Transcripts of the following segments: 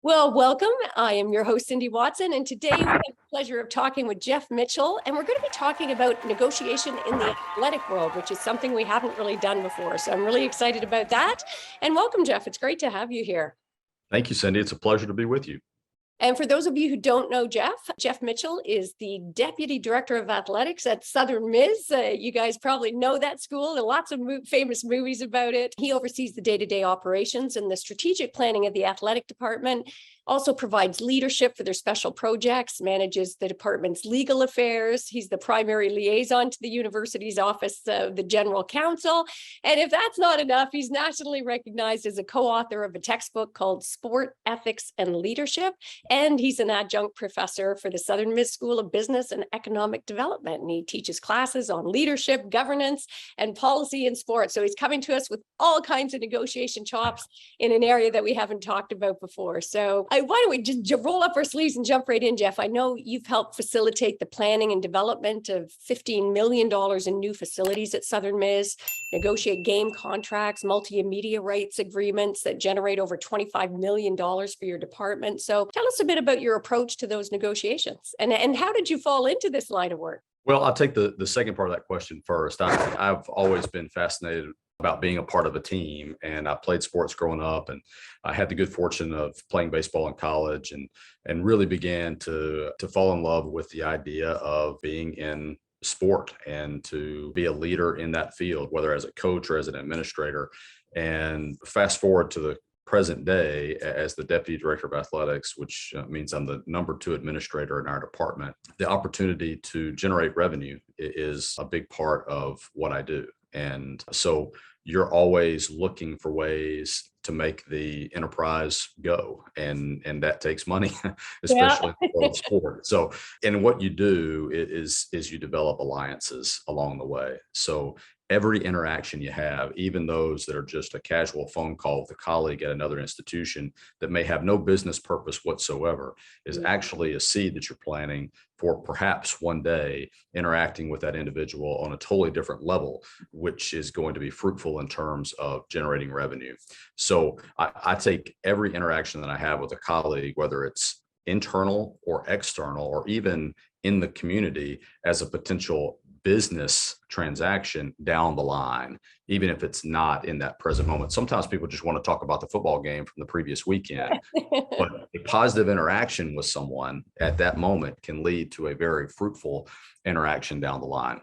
Well, welcome. I am your host, Cindy Watson, and today we have the pleasure of talking with Jeff Mitchell, and we're going to be talking about negotiation in the athletic world, which is something we haven't really done before. So I'm really excited about that. And welcome, Jeff. It's great to have you here. Thank you, Cindy. It's a pleasure to be with you. And for those of you who don't know Jeff Mitchell is the Deputy Director of Athletics at Southern Miss. You guys probably know that school. There are lots of famous movies about it. He oversees the day-to-day operations and the strategic planning of the athletic department, also provides leadership for their special projects, manages the department's legal affairs. He's the primary liaison to the university's office of the General Counsel. And if that's not enough, he's nationally recognized as a co-author of a textbook called Sport Ethics and Leadership. And he's an adjunct professor for the Southern Miss School of Business and Economic Development. And he teaches classes on leadership, governance, and policy in sports. So he's coming to us with all kinds of negotiation chops in an area that we haven't talked about before. So why don't we just roll up our sleeves and jump right in, Jeff? I know you've helped facilitate the planning and development of $15 million in new facilities at Southern Miss, negotiate game contracts, multimedia rights agreements that generate over $25 million for your department. So tell us a bit about your approach to those negotiations and how did you fall into this line of work? Well, I'll take the second part of that question first. I've always been fascinated about being a part of a team, and I played sports growing up, and I had the good fortune of playing baseball in college, and really began to fall in love with the idea of being in sport and to be a leader in that field, whether as a coach or as an administrator. And fast forward to the present day as the Deputy Director of Athletics, which means I'm the number 2 administrator in our department. The opportunity to generate revenue is a big part of what I do. And so you're always looking for ways to make the enterprise go. And that takes money, especially in sport. So, and what you do is you develop alliances along the way. So every interaction you have, even those that are just a casual phone call with a colleague at another institution that may have no business purpose whatsoever, is actually a seed that you're planting for perhaps one day interacting with that individual on a totally different level, which is going to be fruitful in terms of generating revenue. So I take every interaction that I have with a colleague, whether it's internal or external, or even in the community, as a potential business transaction down the line, even if it's not in that present moment. Sometimes people just want to talk about the football game from the previous weekend, but a positive interaction with someone at that moment can lead to a very fruitful interaction down the line.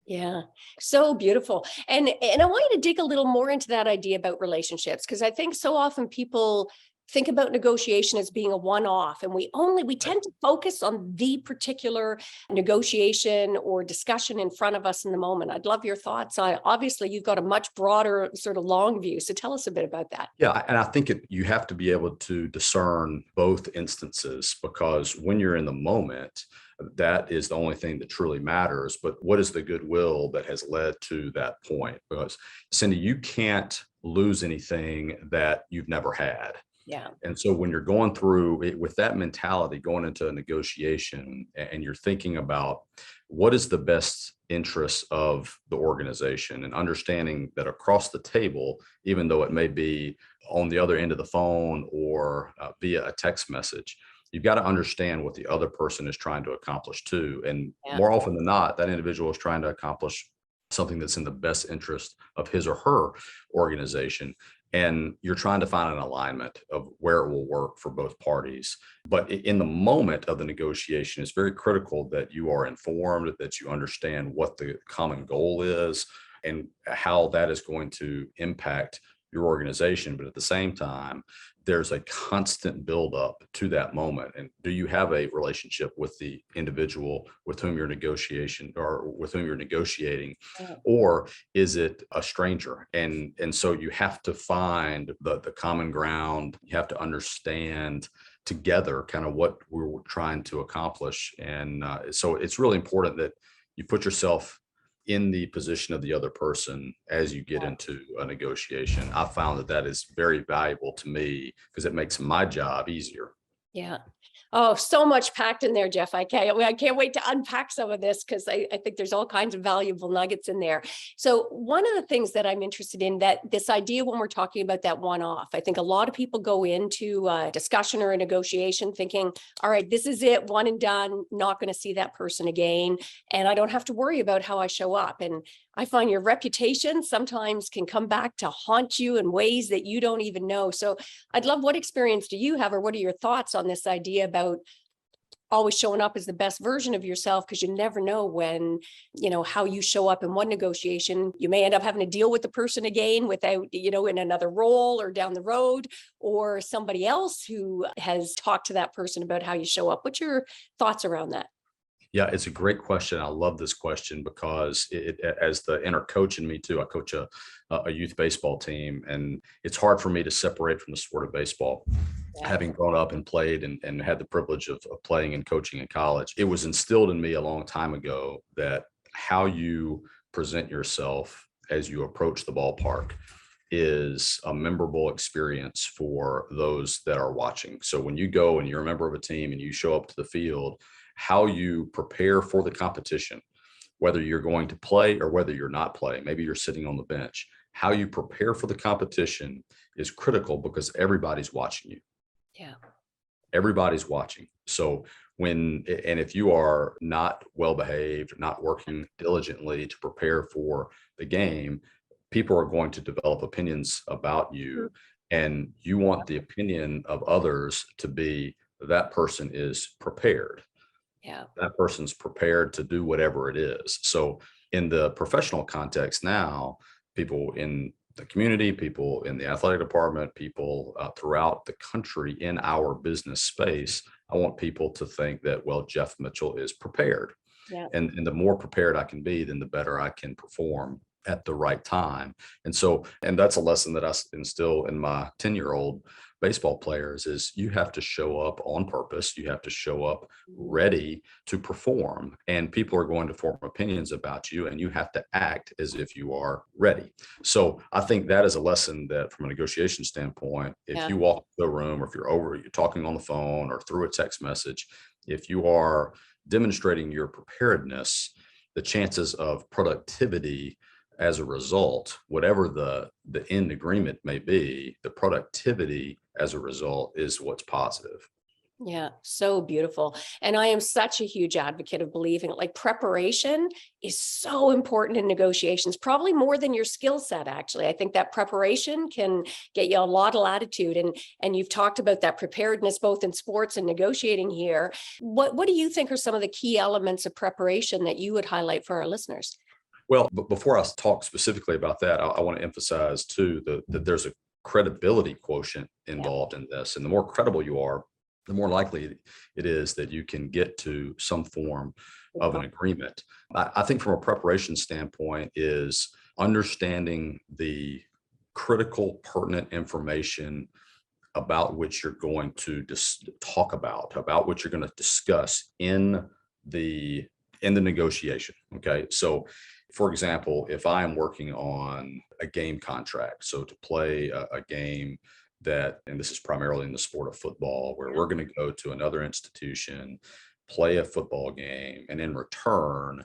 Yeah, so beautiful. And I want you to dig a little more into that idea about relationships, because I think so often people think about negotiation as being a one-off, and we tend to focus on the particular negotiation or discussion in front of us in the moment. I'd love your thoughts. Obviously, you've got a much broader sort of long view. So tell us a bit about that. Yeah, and I think you have to be able to discern both instances, because when you're in the moment, that is the only thing that truly matters. But what is the goodwill that has led to that point? Because, Cindy, you can't lose anything that you've never had. Yeah. And so when you're going through it with that mentality, going into a negotiation, and you're thinking about what is the best interest of the organization, and understanding that across the table, even though it may be on the other end of the phone or via a text message, you've got to understand what the other person is trying to accomplish too. And more often than not, that individual is trying to accomplish something that's in the best interest of his or her organization. And you're trying to find an alignment of where it will work for both parties. But in the moment of the negotiation, it's very critical that you are informed, that you understand what the common goal is and how that is going to impact your organization. But at the same time, there's a constant buildup to that moment. And do you have a relationship with the individual with whom you're negotiating, or is it a stranger? And so you have to find the common ground. You have to understand together kind of what we're trying to accomplish. And so it's really important that you put yourself in the position of the other person as you get into a negotiation. I found that is very valuable to me because it makes my job easier. Yeah. Oh, so much packed in there, Jeff. I can't wait to unpack some of this because I think there's all kinds of valuable nuggets in there. So one of the things that I'm interested in, that this idea when we're talking about that one-off, I think a lot of people go into a discussion or a negotiation thinking, all right, this is it, one and done, not going to see that person again. And I don't have to worry about how I show up. And I find your reputation sometimes can come back to haunt you in ways that you don't even know. So I'd love, what experience do you have, or what are your thoughts on this idea about always showing up as the best version of yourself? Because you never know when, how you show up in one negotiation, you may end up having to deal with the person again without, in another role or down the road, or somebody else who has talked to that person about how you show up. What's your thoughts around that? Yeah, it's a great question. I love this question because as the inner coach in me too, I coach a youth baseball team, and it's hard for me to separate from the sport of baseball. Yeah. Having grown up and played and had the privilege of playing and coaching in college, it was instilled in me a long time ago that how you present yourself as you approach the ballpark is a memorable experience for those that are watching. So when you go and you're a member of a team and you show up to the field, how you prepare for the competition, whether you're going to play or whether you're not playing, maybe you're sitting on the bench, how you prepare for the competition is critical because everybody's watching you. Yeah. Everybody's watching. So if you are not well behaved, not working diligently to prepare for the game, people are going to develop opinions about you. And you want the opinion of others to be, that person is prepared. Yeah. That person's prepared to do whatever it is. So in the professional context now, people in the community, people in the athletic department, people throughout the country in our business space, I want people to think that, well, Jeff Mitchell is prepared. Yeah. And the more prepared I can be, then the better I can perform at the right time. And that's a lesson that I instill in my 10-year-old baseball players is you have to show up on purpose. You have to show up ready to perform, and people are going to form opinions about you, and you have to act as if you are ready. So I think that is a lesson that from a negotiation standpoint, if you walk into a room or if you're talking on the phone or through a text message, if you are demonstrating your preparedness, the chances of productivity as a result, whatever the end agreement may be, the productivity as a result is what's positive. Yeah, so beautiful. And I am such a huge advocate of believing like preparation is so important in negotiations, probably more than your skill set, actually. I think that preparation can get you a lot of latitude. And you've talked about that preparedness, both in sports and negotiating here. What do you think are some of the key elements of preparation that you would highlight for our listeners? Well, but before I talk specifically about that, I want to emphasize too that there's a credibility quotient involved in this. And the more credible you are, the more likely it is that you can get to some form of an agreement. I think from a preparation standpoint is understanding the critical, pertinent information about which you're going to talk about which you're going to discuss in the negotiation. Okay. So for example, if I am working on a game contract, so to play a game that, and this is primarily in the sport of football, where we're going to go to another institution, play a football game, and in return,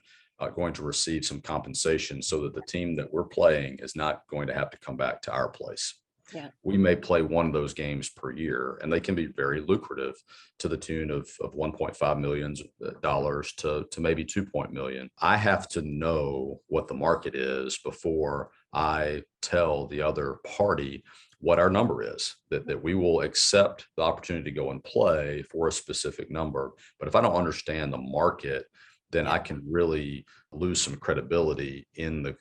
going to receive some compensation so that the team that we're playing is not going to have to come back to our place. Yeah. We may play one of those games per year, and they can be very lucrative to the tune of $1.5 million to maybe 2 million. I have to know what the market is before I tell the other party what our number is, that we will accept the opportunity to go and play for a specific number. But if I don't understand the market, then I can really lose some credibility in the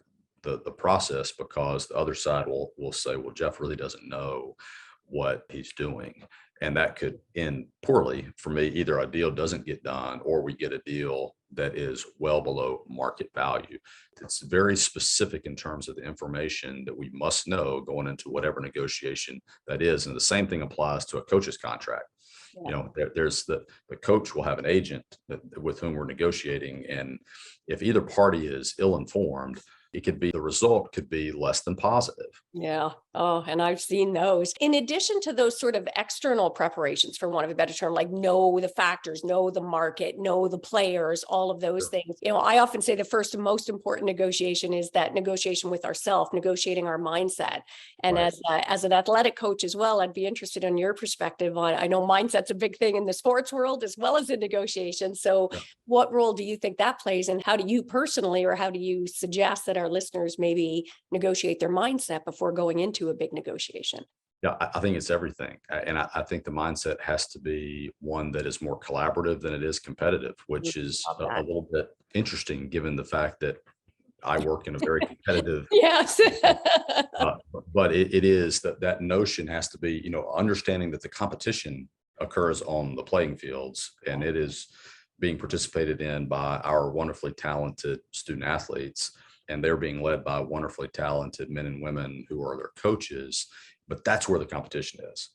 process, because the other side will say, well, Jeff really doesn't know what he's doing. And that could end poorly for me. Either a deal doesn't get done or we get a deal that is well below market value. It's very specific in terms of the information that we must know going into whatever negotiation that is. And the same thing applies to a coach's contract. You know, there's the coach will have an agent with whom we're negotiating. And if either party is ill-informed, it could be the result could be less than positive. Yeah. Oh, and I've seen those. In addition to those sort of external preparations, for want of a better term, like know the factors, know the market, know the players, all of those things. I often say the first and most important negotiation is that negotiation with ourselves, negotiating our mindset. And Right. as an athletic coach as well, I'd be interested in your perspective on, I know mindset's a big thing in the sports world as well as in negotiation. So Yeah. what role do you think that plays? And how do you personally, or how do you suggest that our listeners maybe negotiate their mindset before going into a big negotiation? Yeah, I think it's everything. And I think the mindset has to be one that is more collaborative than it is competitive, which is Love a that. little bit interesting given the fact that I work in a very competitive, Yes. uh, but it is that notion has to be, understanding that the competition occurs on the playing fields and it is being participated in by our wonderfully talented student athletes. And they're being led by wonderfully talented men and women who are their coaches. But that's where the competition is.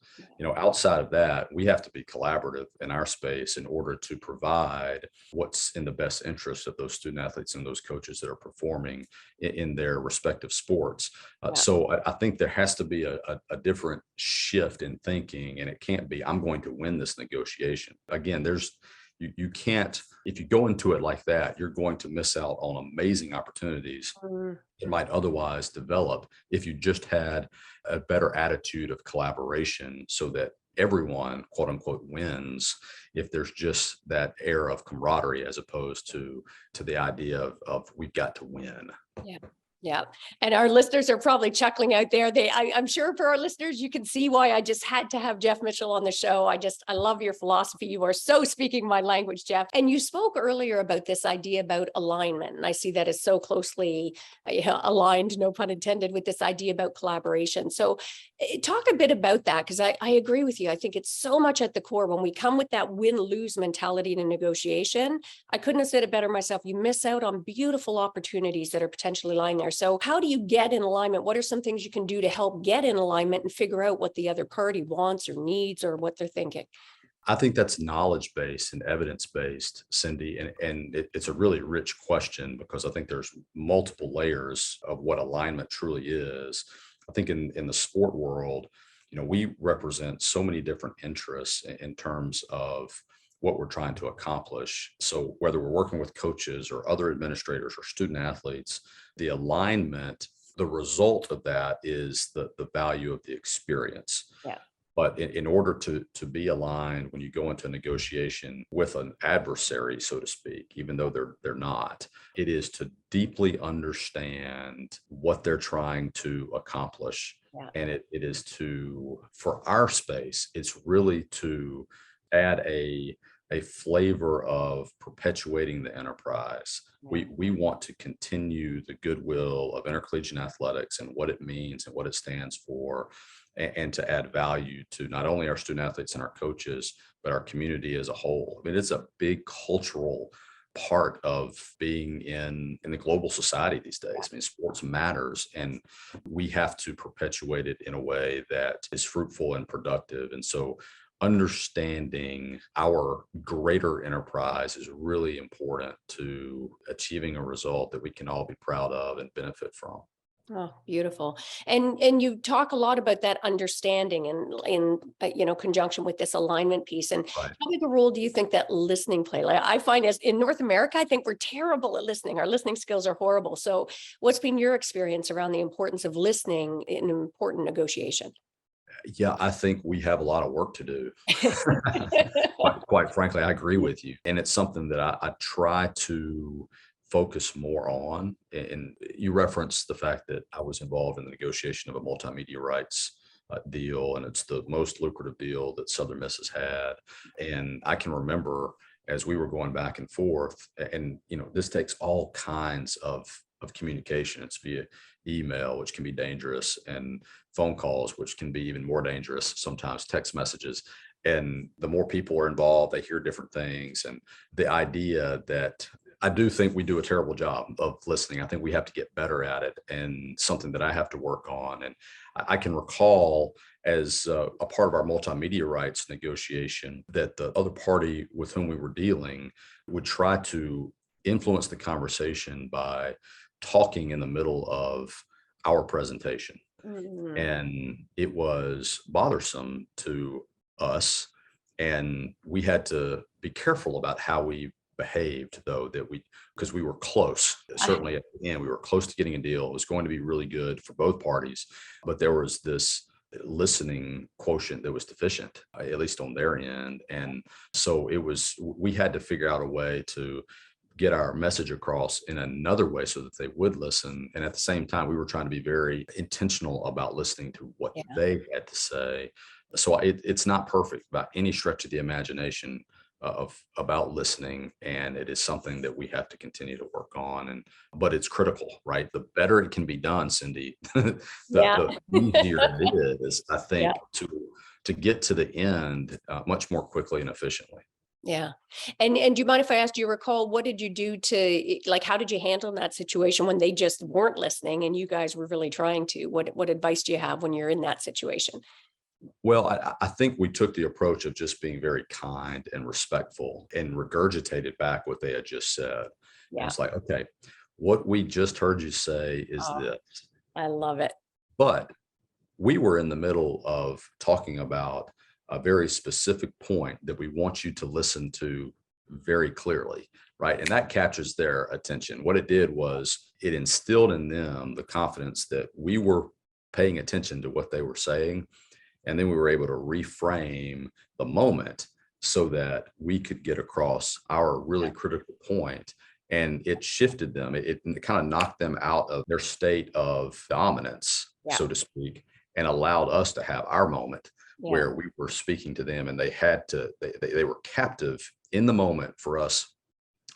Outside of that, we have to be collaborative in our space in order to provide what's in the best interest of those student athletes and those coaches that are performing in their respective sports. Yeah. So I think there has to be a different shift in thinking, and it can't be, I'm going to win this negotiation. Again, you can't, if you go into it like that, you're going to miss out on amazing opportunities Mm, that might otherwise develop if you just had a better attitude of collaboration so that everyone, quote unquote, wins if there's just that air of camaraderie as opposed to the idea of we've got to win. yeah. Yeah. And our listeners are probably chuckling out there. I'm sure for our listeners, you can see why I just had to have Jeff Mitchell on the show. I love your philosophy. You are so speaking my language, Jeff. And you spoke earlier about this idea about alignment. And I see that as so closely aligned, no pun intended, with this idea about collaboration. So talk a bit about that, because I agree with you. I think it's so much at the core when we come with that win-lose mentality in a negotiation. I couldn't have said it better myself. You miss out on beautiful opportunities that are potentially lying there. So how do you get in alignment? What are some things you can do to help get in alignment and figure out what the other party wants or needs or what they're thinking? I think that's knowledge-based and evidence-based, Cindy, and it's a really rich question because I think there's multiple layers of what alignment truly is. I think in the sport world, we represent so many different interests in terms of what we're trying to accomplish. So whether we're working with coaches or other administrators or student athletes, the alignment, the result of that is the value of the experience. Yeah. But in order to be aligned when you go into a negotiation with an adversary, so to speak, even though they're not, it is to deeply understand what they're trying to accomplish. Yeah. And it is for our space, it's really to add a flavor of perpetuating the enterprise. We want to continue the goodwill of intercollegiate athletics and what it means and what it stands for, and to add value to not only our student athletes and our coaches, but our community as a whole. I mean, it's a big cultural part of being in the global society these days. I mean, sports matters, and we have to perpetuate it in a way that is fruitful and productive. And so understanding our greater enterprise is really important to achieving a result that we can all be proud of and benefit from. Oh, beautiful. And you talk a lot about that understanding and in conjunction with this alignment piece. And Right. how big a role do you think that listening play? Like I find as in North America, I think we're terrible at listening. Our listening skills are horrible. So what's been your experience around the importance of listening in an important negotiation? Yeah, I think we have a lot of work to do. Quite frankly, I agree with you. And it's something that I try to focus more on. And you referenced the fact that I was involved in the negotiation of a multimedia rights deal, and it's the most lucrative deal that Southern Miss has had. And I can remember as we were going back and forth, and this takes all kinds of communication. It's via email, which can be dangerous, and phone calls, which can be even more dangerous, sometimes text messages. And the more people are involved, they hear different things. And the idea that I do think we do a terrible job of listening. I think we have to get better at it, and something that I have to work on. And I can recall as a part of our multimedia rights negotiation that the other party with whom we were dealing would try to influence the conversation by talking in the middle of our presentation. Mhm. And it was bothersome to us. And we had to be careful about how we behaved, though, because we were close. Ah, Certainly at the end, we were close to getting a deal. It was going to be really good for both parties. But there was this listening quotient that was deficient, at least on their end. And so we had to figure out a way to get our message across in another way so that they would listen. And at the same time, we were trying to be very intentional about listening to what yeah. they had to say. So it's not perfect by any stretch of the imagination of about listening, and it is something that we have to continue to work on. But it's critical, right? The better it can be done, Cindy, Yeah. the easier it is, I Yeah. think, to get to the end much more quickly and efficiently. Yeah. And do you mind if I asked, do you recall what did you do to like how did you handle that situation when they just weren't listening and you guys were really trying to? What advice do you have when you're in that situation? Well, I think we took the approach of just being very kind and respectful and regurgitated back what they had just said. And Yeah. it's like, okay, what we just heard you say is Oh, this. I love it. But we were in the middle of talking about a very specific point that we want you to listen to very clearly, right? And that captures their attention. What it did was it instilled in them the confidence that we were paying attention to what they were saying. And then we were able to reframe the moment so that we could get across our really critical point. And it shifted them. It kind of knocked them out of their state of dominance, Yeah. so to speak, and allowed us to have our moment Yeah. where we were speaking to them, and they were captive in the moment for us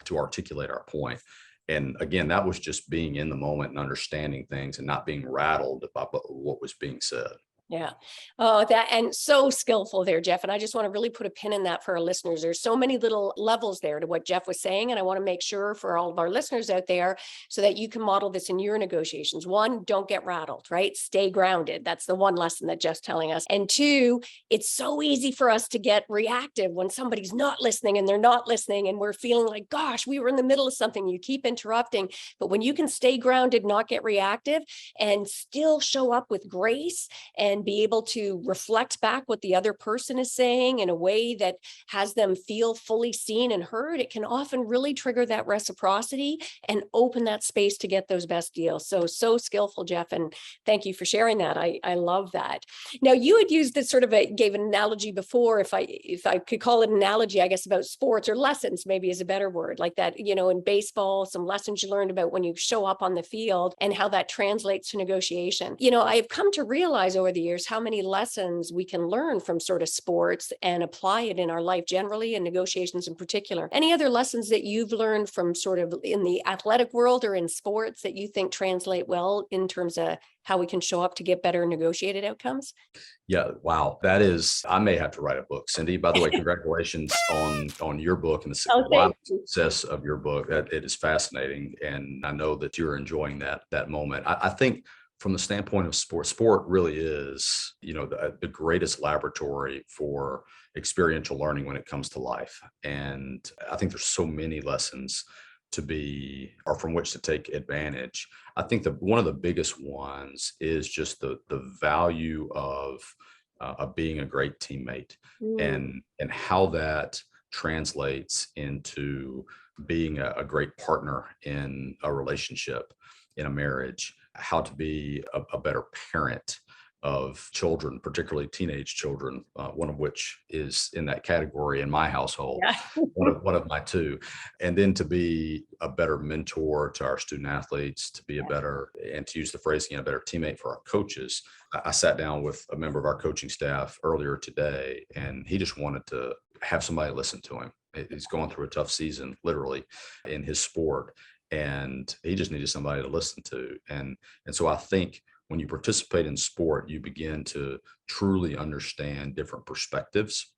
to articulate our point. And again, that was just being in the moment and understanding things and not being rattled by what was being said. Yeah. Oh, that and so skillful there, Jeff. And I just want to really put a pin in that for our listeners. There's so many little levels there to what Jeff was saying. And I want to make sure for all of our listeners out there so that you can model this in your negotiations. One, don't get rattled, right? Stay grounded. That's the one lesson that Jeff's telling us. And two, it's so easy for us to get reactive when somebody's not listening and they're not listening. And we're feeling like, gosh, we were in the middle of something. You keep interrupting. But when you can stay grounded, not get reactive, and still show up with grace and be able to reflect back what the other person is saying in a way that has them feel fully seen and heard, it can often really trigger that reciprocity and open that space to get those best deals. So skillful, Jeff. And thank you for sharing that. I love that. Now you had used this gave an analogy before, if I could call it an analogy, I guess, about sports or lessons, maybe is a better word, like that, in baseball, some lessons you learned about when you show up on the field and how that translates to negotiation. I've come to realize over the years how many lessons we can learn from sort of sports and apply it in our life generally and negotiations in particular. Any other lessons that you've learned from sort of in the athletic world or in sports that you think translate well in terms of how we can show up to get better negotiated outcomes? Yeah, wow. I may have to write a book. Cindy, by the way, congratulations on your book and the Oh, wide thank you. success of your book. That it is fascinating. And I know that you're enjoying that moment. I think from the standpoint of sport really is, the greatest laboratory for experiential learning when it comes to life. And I think there's so many lessons to be or from which to take advantage. I think that one of the biggest ones is just the value of being a great teammate Mm, and how that translates into being a great partner in a relationship, in a marriage, how to be a better parent of children, particularly teenage children, one of which is in that category in my household, yeah. one of my two, and then to be a better mentor to our student athletes, to be a better, and to use the phrase again, a better teammate for our coaches. I sat down with a member of our coaching staff earlier today, and he just wanted to have somebody listen to him. He's going through a tough season, literally, in his sport, and he just needed somebody to listen to. And so I think when you participate in sport, you begin to truly understand different perspectives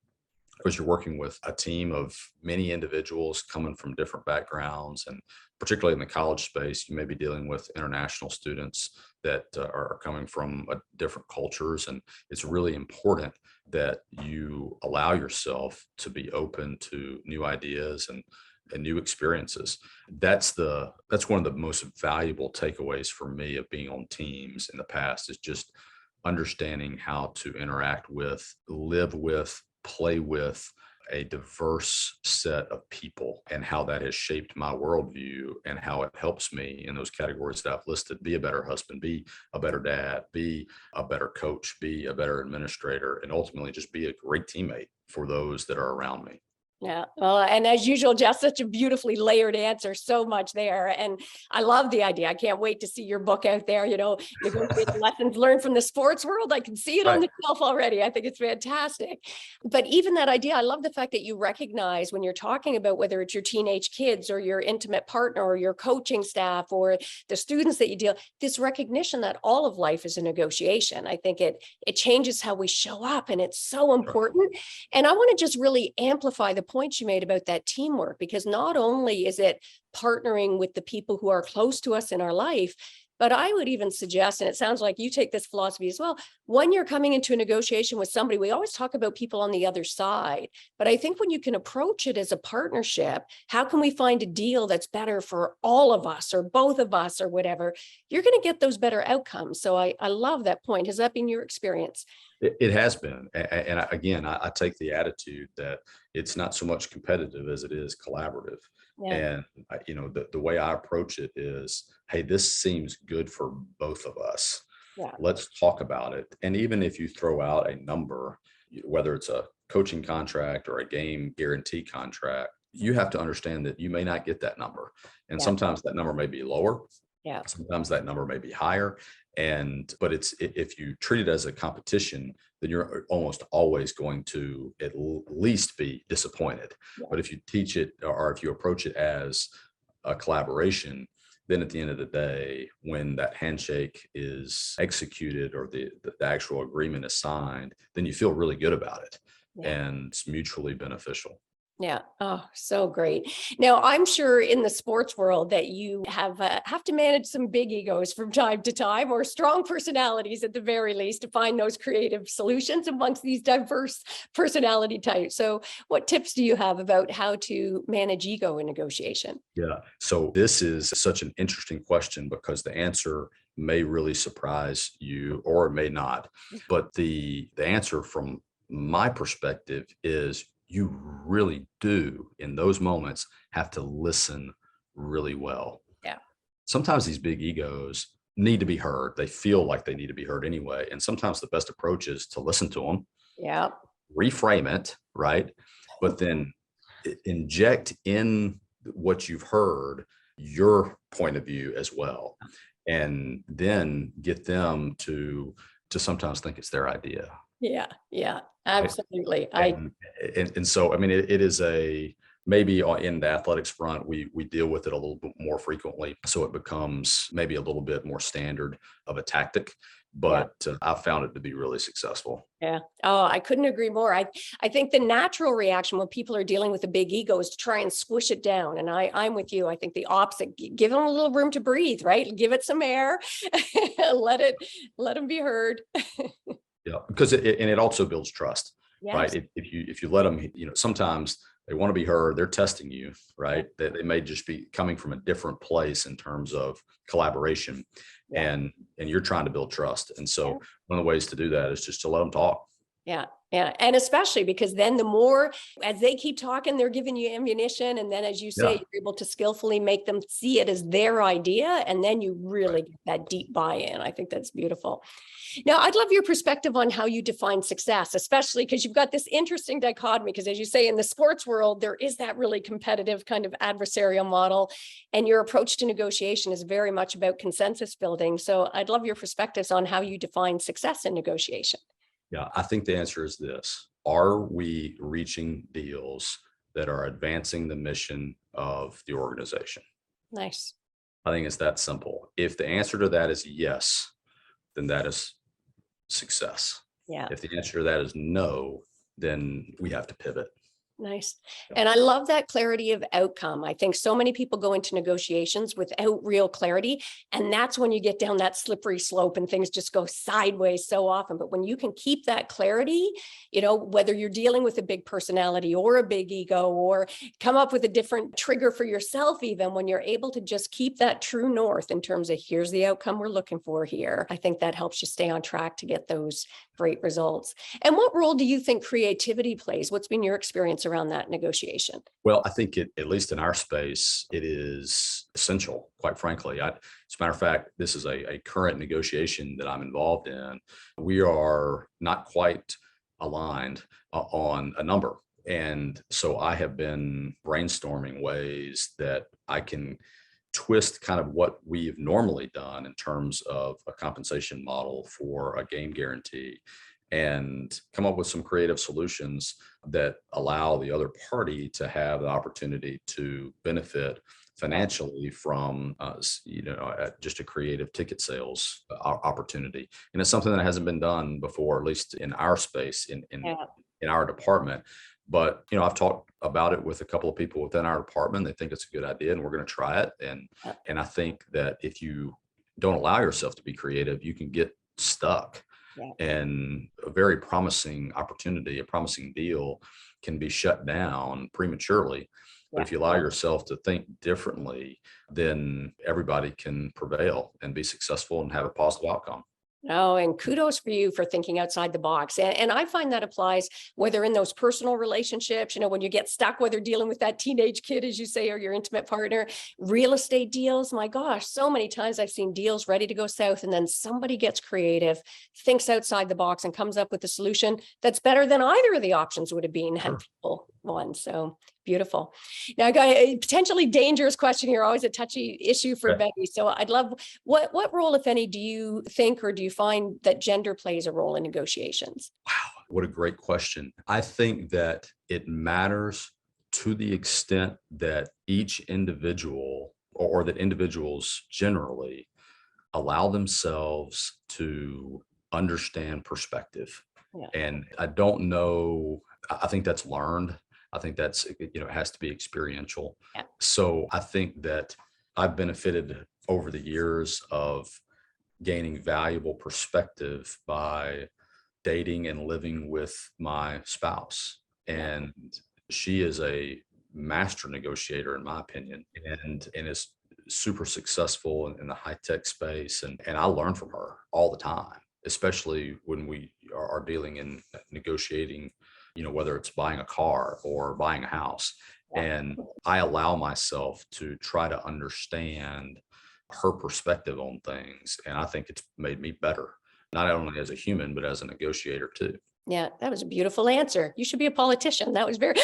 because you're working with a team of many individuals coming from different backgrounds. And particularly in the college space, you may be dealing with international students that are coming from different cultures. And it's really important that you allow yourself to be open to new ideas and new experiences. That's one of the most valuable takeaways for me of being on teams in the past, is just understanding how to interact with, live with, play with a diverse set of people, and how that has shaped my worldview and how it helps me in those categories that I've listed: be a better husband, be a better dad, be a better coach, be a better administrator, and ultimately just be a great teammate for those that are around me. Yeah. Well, and as usual, Jeff, such a beautifully layered answer, so much there. And I love the idea. I can't wait to see your book out there, negotiate lessons learned from the sports world. I can see it on Right. the shelf already. I think it's fantastic. But even that idea, I love the fact that you recognize when you're talking about whether it's your teenage kids or your intimate partner or your coaching staff or the students that you deal, this recognition that all of life is a negotiation. I think it changes how we show up, and it's so important. And I want to just really amplify the points you made about that teamwork, because not only is it partnering with the people who are close to us in our life, but I would even suggest, and it sounds like you take this philosophy as well, when you're coming into a negotiation with somebody, we always talk about people on the other side. But I think when you can approach it as a partnership, how can we find a deal that's better for all of us or both of us or whatever? You're going to get those better outcomes. So I love that point. Has that been your experience? It has been. And again, I take the attitude that it's not so much competitive as it is collaborative. Yeah. And, the way I approach it is, hey, this seems good for both of us. Yeah. Let's talk about it. And even if you throw out a number, whether it's a coaching contract or a game guarantee contract, you have to understand that you may not get that number. And Yeah. sometimes that number may be lower. Yeah. Sometimes that number may be higher. But if you treat it as a competition, then you're almost always going to at least be disappointed. Yeah. But if you teach it, or if you approach it as a collaboration, then at the end of the day, when that handshake is executed or the actual agreement is signed, then you feel really good about it. Yeah. And it's mutually beneficial. Yeah. Oh, so great. Now, I'm sure in the sports world that you have to manage some big egos from time to time, or strong personalities at the very least, to find those creative solutions amongst these diverse personality types. So what tips do you have about how to manage ego in negotiation? Yeah. So this is such an interesting question, because the answer may really surprise you or it may not. But the answer from my perspective is, you really do in those moments have to listen really well. Yeah. Sometimes these big egos need to be heard. They feel like they need to be heard anyway. And sometimes the best approach is to listen to them, Yeah. reframe it, right? But then inject in what you've heard your point of view as well. And then get them to sometimes think it's their idea. Yeah. Yeah. Absolutely. And so, I mean, it is maybe in the athletics front, we deal with it a little bit more frequently. So it becomes maybe a little bit more standard of a tactic, but I've found it to be really successful. Yeah. Oh, I couldn't agree more. I think the natural reaction when people are dealing with a big ego is to try and squish it down. And I'm with you. I think the opposite, give them a little room to breathe, right? Give it some air, let them be heard. Yeah, because it also builds trust, Yes. right? If you let them, sometimes they want to be heard. They're testing you, right? That they may just be coming from a different place in terms of collaboration, and you're trying to build trust. And so one of the ways to do that is just to let them talk. Yeah. Yeah. And especially because then the more as they keep talking, they're giving you ammunition. And then, as you say, you're able to skillfully make them see it as their idea. And then you really get that deep buy-in. I think that's beautiful. Now, I'd love your perspective on how you define success, especially because you've got this interesting dichotomy, because as you say, in the sports world, there is that really competitive kind of adversarial model, and your approach to negotiation is very much about consensus building. So I'd love your perspectives on how you define success in negotiation. Yeah, I think the answer is this. Are we reaching deals that are advancing the mission of the organization? Nice. I think it's that simple. If the answer to that is yes, then that is success. Yeah. If the answer to that is no, then we have to pivot. Nice. Yeah. And I love that clarity of outcome. I think so many people go into negotiations without real clarity. And that's when you get down that slippery slope and things just go sideways so often. But when you can keep that clarity, whether you're dealing with a big personality or a big ego, or come up with a different trigger for yourself, even when you're able to just keep that true north in terms of here's the outcome we're looking for here, I think that helps you stay on track to get those great results. And what role do you think creativity plays? What's been your experience around that negotiation? Well, I think at least in our space, it is essential, quite frankly. As a matter of fact, this is a current negotiation that I'm involved in. We are not quite aligned on a number. And so I have been brainstorming ways that I can twist kind of what we've normally done in terms of a compensation model for a game guarantee and come up with some creative solutions that allow the other party to have the opportunity to benefit financially from just a creative ticket sales opportunity. And it's something that hasn't been done before, at least in our space, in our department. But I've talked about it with a couple of people within our department. They think it's a good idea, and we're going to try it. And I think that if you don't allow yourself to be creative, you can get stuck. Yeah. And a very promising opportunity, a promising deal can be shut down prematurely. But if you allow yourself to think differently, then everybody can prevail and be successful and have a positive outcome. Oh, and kudos for you for thinking outside the box. And I find that applies whether in those personal relationships, when you get stuck, whether dealing with that teenage kid, as you say, or your intimate partner, real estate deals. My gosh, so many times I've seen deals ready to go south, and then somebody gets creative, thinks outside the box, and comes up with a solution that's better than either of the options would have been had people won. So beautiful. Now, I got a potentially dangerous question here, always a touchy issue for Betty. So I'd love, what role, if any, do you think, or do you find that gender plays a role in negotiations? Wow, what a great question. I think that it matters to the extent that each individual, or that individuals generally allow themselves to understand perspective. Yeah. And I don't know, I think that's learned. I think that's, it has to be experiential. Yeah. So I think that I've benefited over the years of gaining valuable perspective by dating and living with my spouse. And she is a master negotiator, in my opinion, and is super successful in the high tech space. And I learn from her all the time, especially when we are dealing in negotiating, whether it's buying a car or buying a house. And I allow myself to try to understand her perspective on things. And I think it's made me better, not only as a human, but as a negotiator too. Yeah, that was a beautiful answer. You should be a politician. That was very,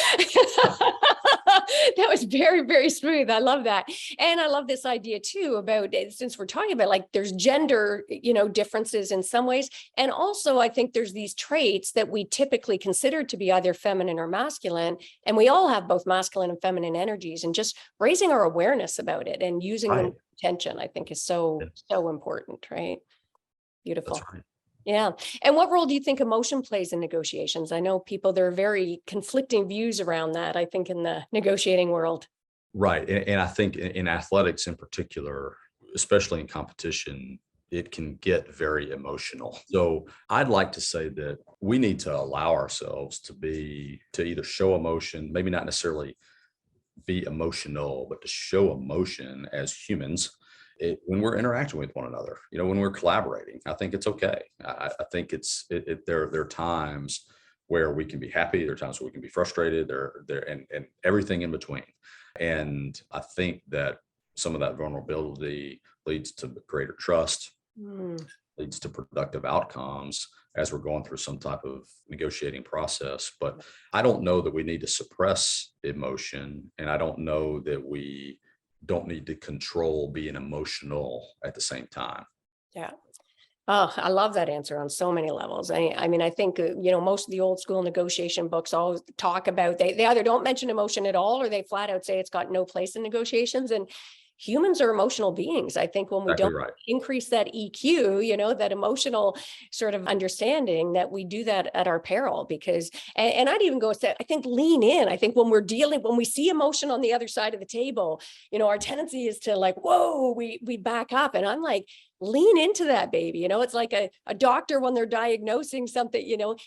that was very, very smooth. I love that. And I love this idea too about, since we're talking about like there's gender, differences in some ways. And also I think there's these traits that we typically consider to be either feminine or masculine. And we all have both masculine and feminine energies, and just raising our awareness about it and using them with intention, I think is so important, right? Beautiful. That's right. Yeah. And what role do you think emotion plays in negotiations? I know there are very conflicting views around that, I think, in the negotiating world. Right. And I think in athletics in particular, especially in competition, it can get very emotional. So I'd like to say that we need to allow ourselves to either show emotion, maybe not necessarily be emotional, but to show emotion as humans. When we're interacting with one another, when we're collaborating, I think it's okay. I think there are times where we can be happy. There are times where we can be frustrated. And everything in between. And I think that some of that vulnerability leads to greater trust, leads to productive outcomes as we're going through some type of negotiating process. But I don't know that we need to suppress emotion, and I don't know that we don't need to control being emotional at the same time. Yeah. Oh, I love that answer on so many levels. I mean, I think, most of the old school negotiation books always talk about, they either don't mention emotion at all, or they flat out say it's got no place in negotiations. And humans are emotional beings. I think when we Exactly don't right. increase that EQ, that emotional sort of understanding, that we do that at our peril. Because, and I'd even go say, I think lean in. I think when when we see emotion on the other side of the table, our tendency is to like, whoa, we back up. And I'm like, lean into that baby. It's like a doctor when they're diagnosing something,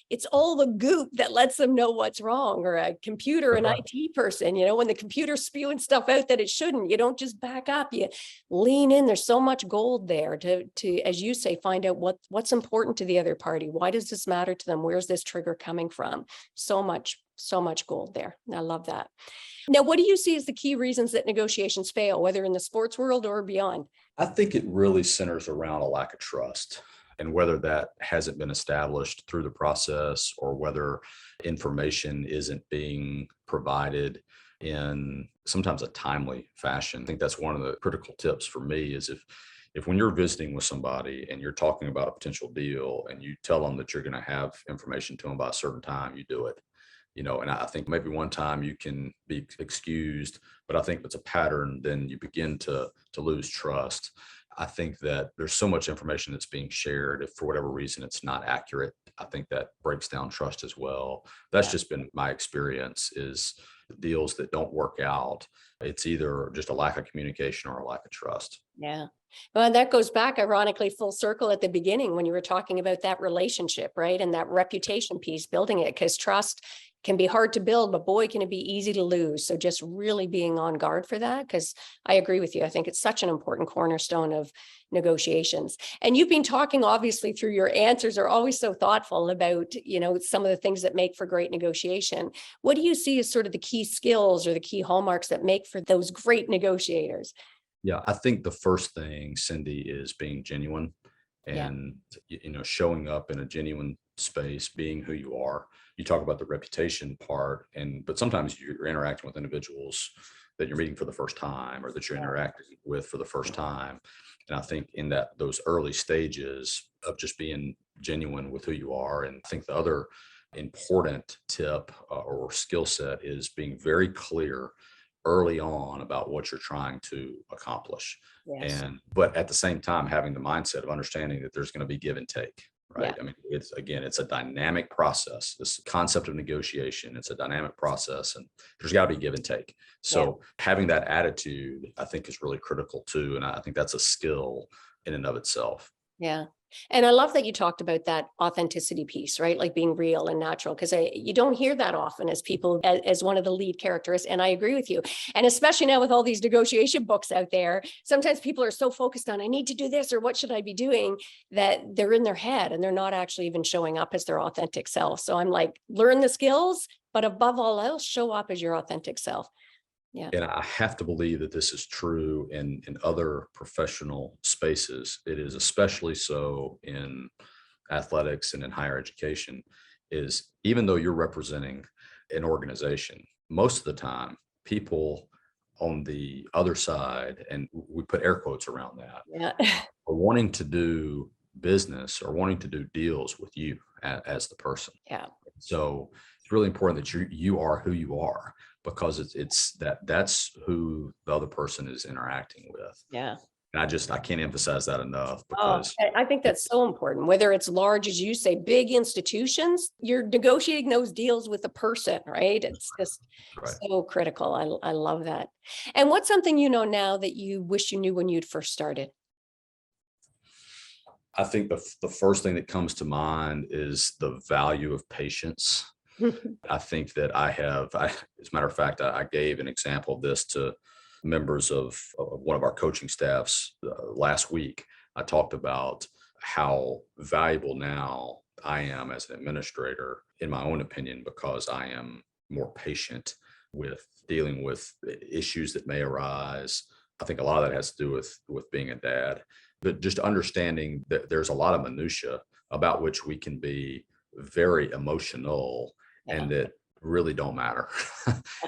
it's all the goop that lets them know what's wrong, or a computer, That's an right. IT person, when the computer's spewing stuff out that it shouldn't, you don't just back up, you lean in. There's so much gold there to, as you say, find out what's important to the other party. Why does this matter to them? Where's this trigger coming from? So much gold there. I love that. Now, what do you see as the key reasons that negotiations fail, whether in the sports world or beyond? I think it really centers around a lack of trust, and whether that hasn't been established through the process or whether information isn't being provided in sometimes a timely fashion. I think that's one of the critical tips for me is if when you're visiting with somebody and you're talking about a potential deal and you tell them that you're going to have information to them by a certain time, you do it. And I think maybe one time you can be excused, but I think if it's a pattern, then you begin to lose trust. I think that there's so much information that's being shared. If for whatever reason it's not accurate, I think that breaks down trust as well. That's Yeah. just been my experience is deals that don't work out. It's either just a lack of communication or a lack of trust. Yeah. Well, that goes back, ironically, full circle at the beginning when you were talking about that relationship, right? And that reputation piece, building it, because trust can be hard to build, but boy, can it be easy to lose. So just really being on guard for that, because I agree with you. I think it's such an important cornerstone of negotiations. And you've been talking, obviously, through your answers are always so thoughtful about, some of the things that make for great negotiation. What do you see as sort of the key skills or the key hallmarks that make for those great negotiators? Yeah, I think the first thing, Cindy, is being genuine Yeah. and showing up in a genuine space, being who you are. You talk about the reputation part, but sometimes you're interacting with individuals that you're meeting for the first time or that you're Yeah. interacting with for the first time. And I think in those early stages of just being genuine with who you are. And I think the other important tip or skill set is being very clear early on about what you're trying to accomplish. Yes. But at the same time, having the mindset of understanding that there's going to be give and take, Yeah. right? I mean, it's a dynamic process. This concept of negotiation, it's a dynamic process, and there's got to be give and take. So having that attitude, I think, is really critical too. And I think that's a skill in and of itself. Yeah. And I love that you talked about that authenticity piece, right? Like being real and natural, because you don't hear that often as people, as one of the lead characters. And I agree with you. And especially now with all these negotiation books out there, sometimes people are so focused on, I need to do this, or what should I be doing, that they're in their head and they're not actually even showing up as their authentic self. So I'm like, learn the skills, but above all else, show up as your authentic self. Yeah. And I have to believe that this is true in other professional spaces. It is especially so in athletics and in higher education, is even though you're representing an organization, most of the time, people on the other side, and we put air quotes around that, Yeah. are wanting to do business or wanting to do deals with you as the person. Yeah. So it's really important that you are who you are, because that's who the other person is interacting with. Yeah. And I can't emphasize that enough, Oh, because I think that's so important. Whether it's large, as you say, big institutions, you're negotiating those deals with a person, right? It's just right. so critical. I love that. And what's something you know now that you wish you knew when you'd first started? I think the first thing that comes to mind is the value of patience. I think that as a matter of fact, I gave an example of this to members of one of our coaching staffs last week. I talked about how valuable now I am as an administrator, in my own opinion, because I am more patient with dealing with issues that may arise. I think a lot of that has to do with being a dad, but just understanding that there's a lot of minutia about which we can be very emotional Yeah. and that really don't matter.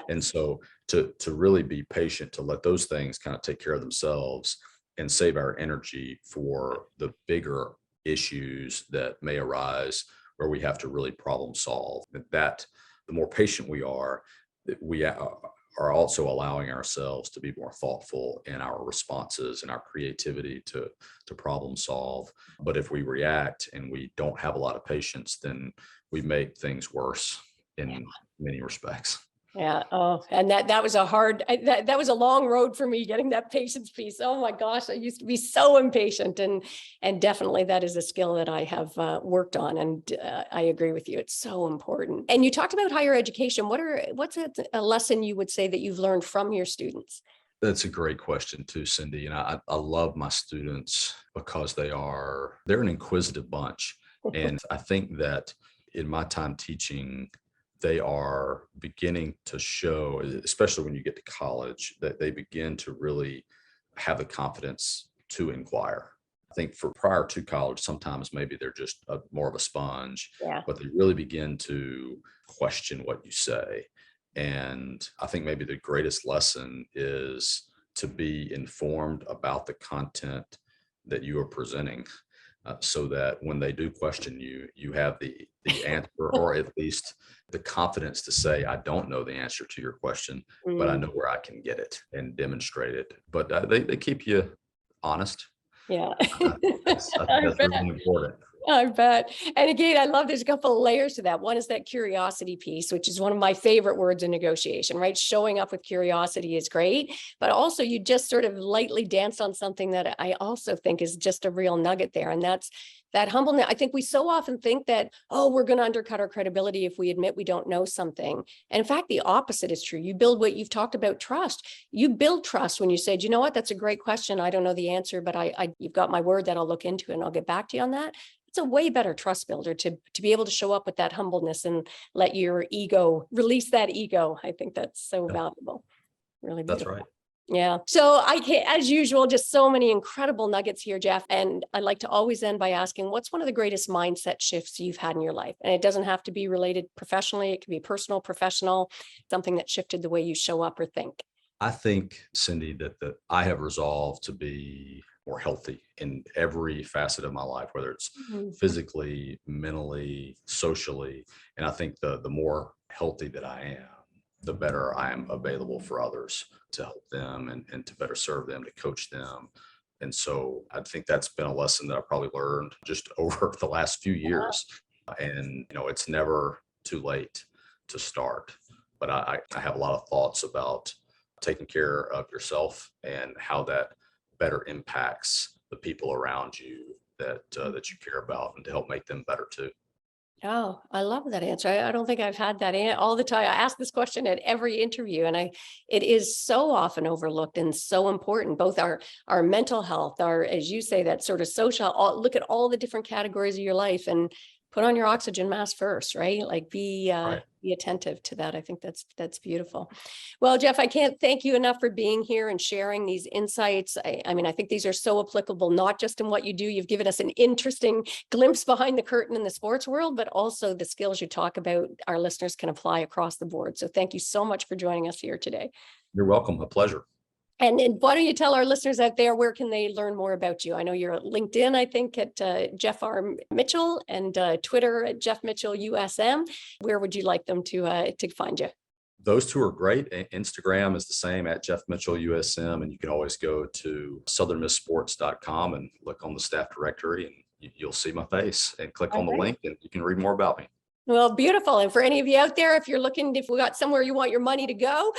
And so to really be patient, to let those things kind of take care of themselves and save our energy for the bigger issues that may arise where we have to really problem solve. That the more patient we are, that are also allowing ourselves to be more thoughtful in our responses and our creativity to problem solve. But if we react and we don't have a lot of patience, then we make things worse in many respects. Yeah. Oh, and that was a hard, that was a long road for me getting that patience piece. Oh my gosh, I used to be so impatient, and definitely that is a skill that I have worked on. And I agree with you. It's so important. And you talked about higher education. What's a lesson you would say that you've learned from your students? That's a great question too, Cindy. And I love my students because they're an inquisitive bunch. And I think that in my time teaching, they are beginning to show, especially when you get to college, that they begin to really have the confidence to inquire. I think for prior to college, sometimes maybe they're just more of a sponge, Yeah. but they really begin to question what you say. And I think maybe the greatest lesson is to be informed about the content that you are presenting, so that when they do question you, you have the answer, or at least the confidence to say, I don't know the answer to your question, but I know where I can get it and demonstrate it. But they keep you honest. Yeah. I think that's really important. I bet. And again, I love there's a couple of layers to that. One is that curiosity piece, which is one of my favorite words in negotiation, right? Showing up with curiosity is great, but also you just sort of lightly danced on something that I also think is just a real nugget there. And that's that humbleness. I think we so often think that, oh, we're going to undercut our credibility if we admit we don't know something. And in fact, the opposite is true. You build what you've talked about, trust. You build trust when you said, you know what, that's a great question. I don't know the answer, but you've got my word that I'll look into and I'll get back to you on that. It's a way better trust builder to be able to show up with that humbleness and let your ego release that ego. I think that's so valuable. Really beautiful. That's right. Yeah. So I can, as usual, just so many incredible nuggets here, Jeff. And I like to always end by asking, what's one of the greatest mindset shifts you've had in your life? And it doesn't have to be related professionally. It can be personal, professional, something that shifted the way you show up or think. I think, Cindy, that I have resolved to be more healthy in every facet of my life, whether it's physically, mentally, socially. And I think the more healthy that I am, the better I am available for others to help them and to better serve them, to coach them. And so I think that's been a lesson that I probably learned just over the last few years. And, it's never too late to start. But I have a lot of thoughts about taking care of yourself and how that better impacts the people around you that you care about, and to help make them better too. Oh, I love that answer. I don't think I've had that all the time. I ask this question at every interview, and it is so often overlooked and so important, both our mental health, our, as you say, that sort of social, look at all the different categories of your life and put on your oxygen mask first, right? Like be attentive to that. I think that's beautiful. Well, Jeff, I can't thank you enough for being here and sharing these insights. I mean, I think these are so applicable, not just in what you do. You've given us an interesting glimpse behind the curtain in the sports world, but also the skills you talk about, our listeners can apply across the board. So thank you so much for joining us here today. You're welcome. A pleasure. And why don't you tell our listeners out there, where can they learn more about you? I know you're at LinkedIn, I think, at Jeff R. Mitchell, and Twitter at Jeff Mitchell USM. Where would you like them to find you? Those two are great. Instagram is the same, at Jeff Mitchell USM. And you can always go to southernmissports.com and look on the staff directory, and you'll see my face, and click on the link and you can read more about me. Well, beautiful. And for any of you out there, if you're looking, if we got somewhere you want your money to go,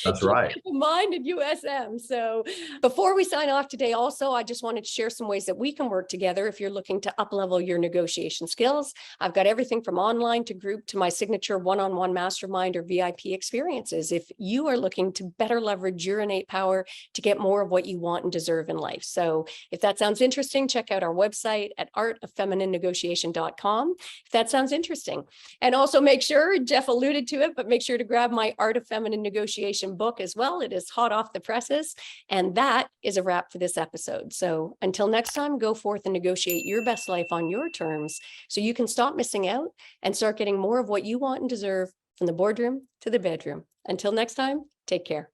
that's right. Mind at USM. So before we sign off today, also, I just wanted to share some ways that we can work together if you're looking to up-level your negotiation skills. I've got everything from online to group to my signature one-on-one mastermind or VIP experiences. If you are looking to better leverage your innate power to get more of what you want and deserve in life. So if that sounds interesting, check out our website at artoffemininenegotiation.com. That sounds interesting. And also make sure, Jeff alluded to it, but make sure to grab my Art of Feminine Negotiation book as well. It is hot off the presses. And that is a wrap for this episode. So until next time, go forth and negotiate your best life on your terms so you can stop missing out and start getting more of what you want and deserve from the boardroom to the bedroom. Until next time, take care.